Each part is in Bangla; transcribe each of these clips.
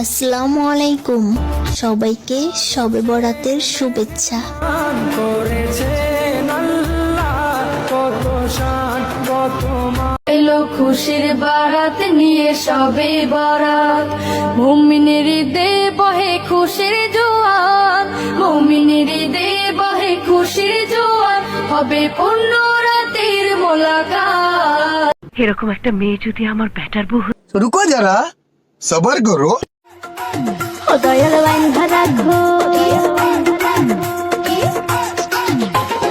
আসসালামু আলাইকুম, সবাইকে শবে বরাতের শুভেচ্ছা। এলো খুশির বারাত নিয়ে শবে বরাত, মুমিনের ঈদে বহে খুশির জোয়ার, মুমিনের ঈদে বহে খুশির জোয়ার, হবে পূর্ণ রাতের মোলাকাত। এরকম একটা মেয়ে যদি আমার ব্যাটার বউ रुको जरा सबर करो। ও দয়াল বান্ধা রাখো,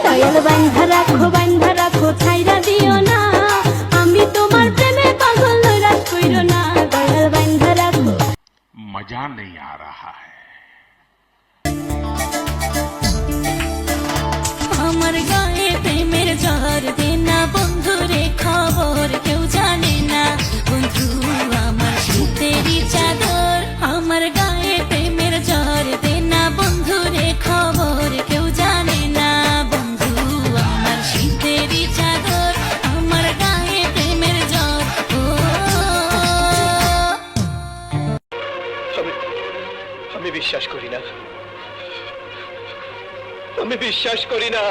দয়াল বান্ধা রাখো, বান্ধা রাখো, ছাইরা দিও না, আমি তোমার প্রেমে পাগল রাত কইরো না, দয়াল বান্ধা রাখো। मजा नहीं आ रहा है। আমার গায়ে প্রেমের জ্বর দে না বন্ধু রে, খবর কেউ জানে না বন্ধু, আমার শীতেরই চাদর, আমার গায়ে প্রেমের জ্বর দে না বন্ধু রে, খবর কেউ জানে না বন্ধু, আমার শীতেরই চাদর, আমার গায়ে প্রেমের জ্বর। ও আমি বিশ্বাস করি না, আমি বিশ্বাস করি না।